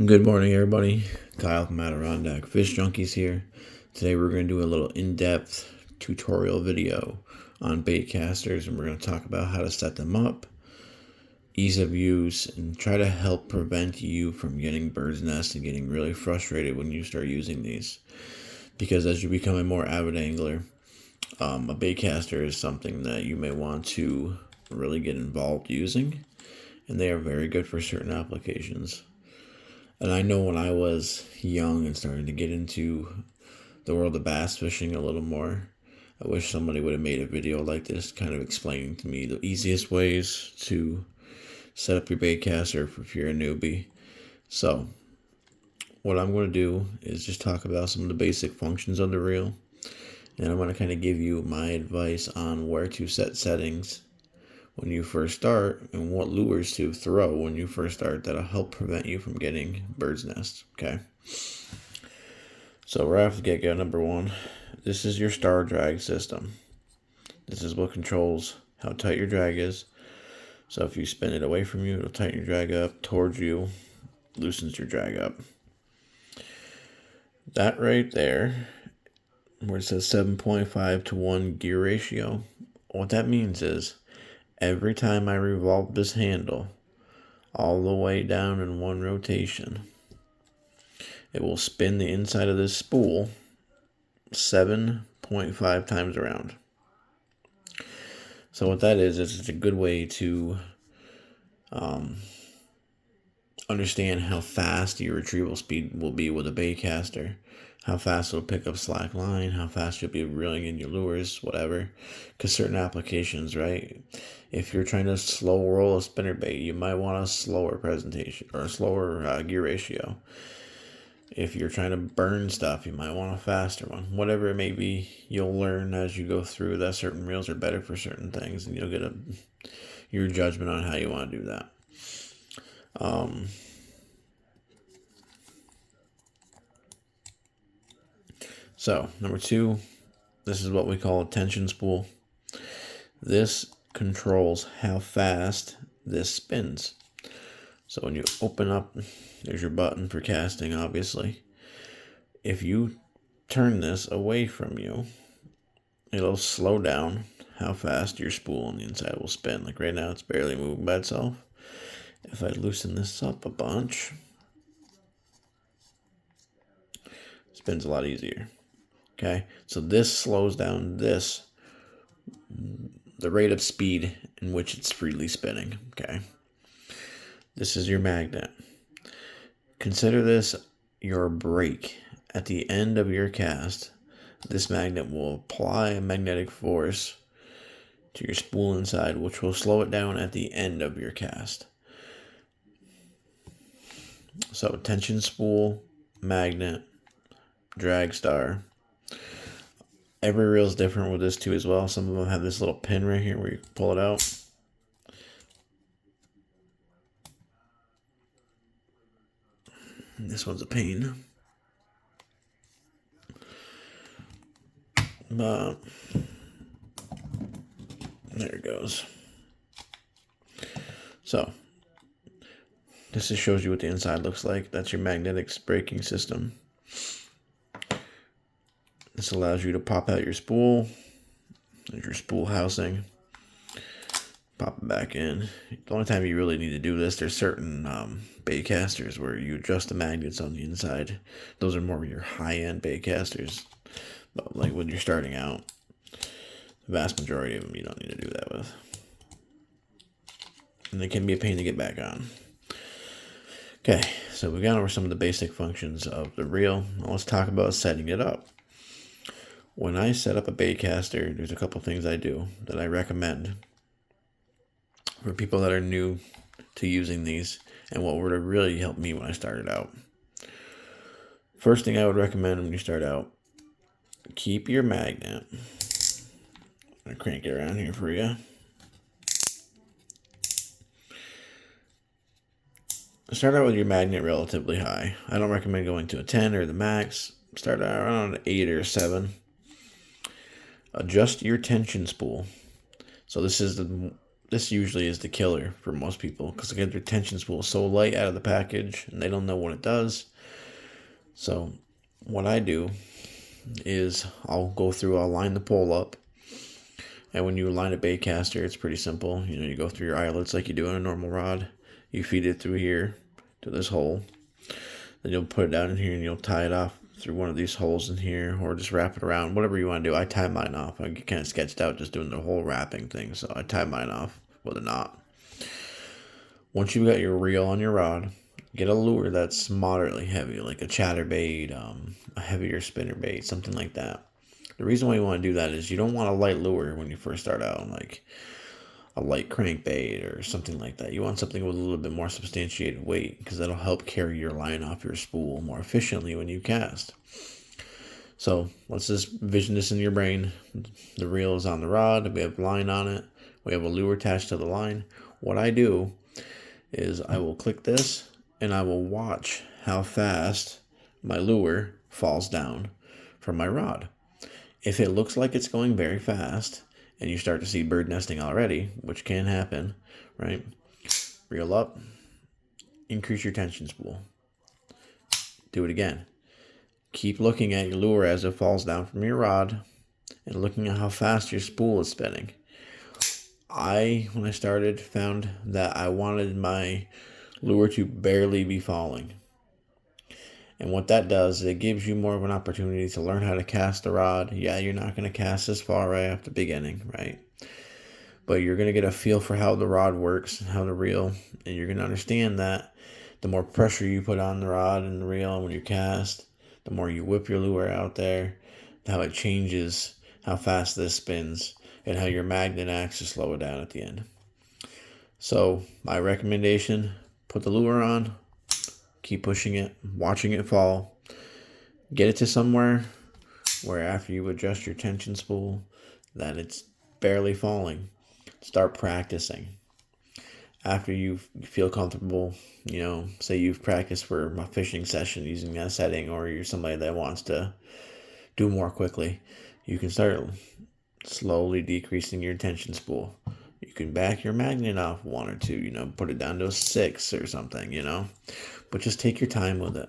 Good morning, everybody. Kyle from Adirondack Fish Junkies here. Today we're going to do a little in-depth tutorial video on baitcasters, and we're going to talk about how to set them up, ease of use, and try to help prevent you from getting bird's nest and getting really frustrated when you start using these. Because as you become a more avid angler, a baitcaster is something that you may want to really get involved using, and they are very good for certain applications. And I know when I was young and starting to get into the world of bass fishing a little more, I wish somebody would have made a video like this kind of explaining to me the easiest ways to set up your baitcaster if you're a newbie. So, what I'm going to do is just talk about some of the basic functions of the reel. And I'm going to kind of give you my advice on where to set settings when you first start and what lures to throw when you first start that'll help prevent you from getting bird's nests. Okay, so right off the get-go, number one, this is your star drag system. This is what controls how tight your drag is. So if you spin it away from you, it'll tighten your drag up. Towards you, loosens your drag up. That right there, where it says 7.5 to 1 gear ratio, what that means is every time I revolve this handle all the way down in one rotation, it will spin the inside of this spool 7.5 times around. So what that is it's a good way to understand how fast your retrieval speed will be with a baitcaster, how fast it'll pick up slack line, how fast you'll be reeling in your lures, whatever. Because certain applications, right? If you're trying to slow roll a spinnerbait, you might want a slower presentation or a slower gear ratio. If you're trying to burn stuff, you might want a faster one. Whatever it may be, you'll learn as you go through that certain reels are better for certain things, and you'll get your judgment on how you want to do that. So, number two, this is what we call a tension spool. This controls how fast this spins. So when you open up, there's your button for casting, obviously. If you turn this away from you, it'll slow down how fast your spool on the inside will spin. Like right now, it's barely moving by itself. If I loosen this up a bunch, it spins a lot easier. Okay, so this slows down the rate of speed in which it's freely spinning. Okay, this is your magnet. Consider this your brake. At the end of your cast, this magnet will apply a magnetic force to your spool inside, which will slow it down at the end of your cast. So tension spool, magnet, drag star. Every reel is different with this too as well. Some of them have this little pin right here where you pull it out. And this one's a pain. But there it goes. So this just shows you what the inside looks like. That's your magnetic braking system. This allows you to pop out your spool. There's your spool housing. Pop it back in. The only time you really need to do this, there's certain baitcasters where you adjust the magnets on the inside. Those are more your high-end baitcasters. But like when you're starting out, the vast majority of them you don't need to do that with. And they can be a pain to get back on. Okay, so we've gone over some of the basic functions of the reel. Now let's talk about setting it up. When I set up a baitcaster, there's a couple things I do that I recommend for people that are new to using these and what would have really helped me when I started out. First thing I would recommend when you start out, keep your magnet. I'm going to crank it around here for you. Start out with your magnet relatively high. I don't recommend going to a 10 or the max. Start out around an 8 or 7. Adjust your tension spool. So this is this usually is the killer for most people because they get their tension spool so light out of the package and they don't know what it does. So what I do is I'll line the pole up. And when you line a baitcaster, it's pretty simple. You go through your eyelets like you do on a normal rod. You feed it through here to this hole. Then you'll put it down in here and you'll tie it off through one of these holes in here, or just wrap it around, whatever you want to do. I tie mine off. I get kind of sketched out just doing the whole wrapping thing, so I tie mine off with a knot. Once you've got your reel on your rod, get a lure that's moderately heavy, like a chatterbait, a heavier spinnerbait, something like that. The reason why you want to do that is you don't want a light lure when you first start out, like a light crankbait or something like that. You want something with a little bit more substantiated weight because that'll help carry your line off your spool more efficiently when you cast. So let's just vision this in your brain. The reel is on the rod. We have line on it. We have a lure attached to the line. What I do is I will click this and I will watch how fast my lure falls down from my rod. If it looks like it's going very fast and you start to see bird nesting already, which can happen, right? Reel up, increase your tension spool. Do it again. Keep looking at your lure as it falls down from your rod and looking at how fast your spool is spinning. When I started, found that I wanted my lure to barely be falling. And what that does is it gives you more of an opportunity to learn how to cast the rod. Yeah, you're not going to cast this far right after the beginning, right? But you're going to get a feel for how the rod works, how to reel, and you're going to understand that the more pressure you put on the rod and the reel when you cast, the more you whip your lure out there, how it changes, how fast this spins, and how your magnet acts to slow it down at the end. So my recommendation, put the lure on, keep pushing it, watching it fall. Get it to somewhere where after you adjust your tension spool that it's barely falling. Start practicing. After you feel comfortable, say you've practiced for a fishing session using that setting, or you're somebody that wants to do more quickly, you can start slowly decreasing your tension spool. You can back your magnet off 1 or 2, put it down to a 6 or something, but just take your time with it.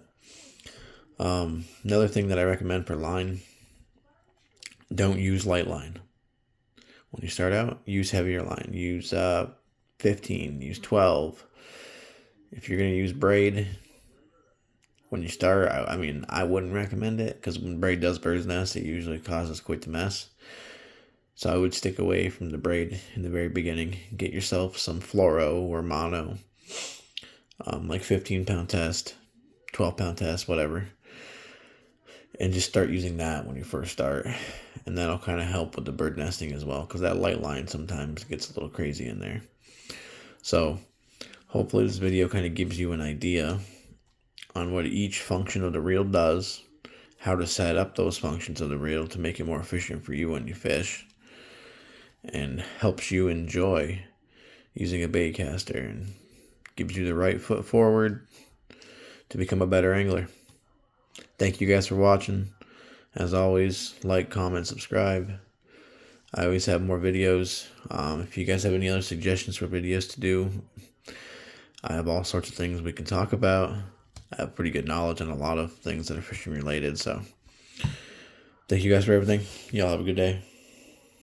Another thing that I recommend for line, don't use light line. When you start out, use heavier line. Use 15, use 12. If you're going to use braid, when you start, I wouldn't recommend it because when braid does bird's nest, it usually causes quite the mess. So I would stick away from the braid in the very beginning. Get yourself some fluoro or mono, like 15-pound test, 12-pound test, whatever. And just start using that when you first start. And that'll kind of help with the bird nesting as well, because that light line sometimes gets a little crazy in there. So hopefully this video kind of gives you an idea on what each function of the reel does, how to set up those functions of the reel to make it more efficient for you when you fish, and helps you enjoy using a baitcaster and gives you the right foot forward to become a better angler. Thank you guys for watching. As always, like, comment, subscribe. I always have more videos. If you guys have any other suggestions for videos to do, I have all sorts of things we can talk about. I have pretty good knowledge on a lot of things that are fishing related. So thank you guys for everything. Y'all have a good day.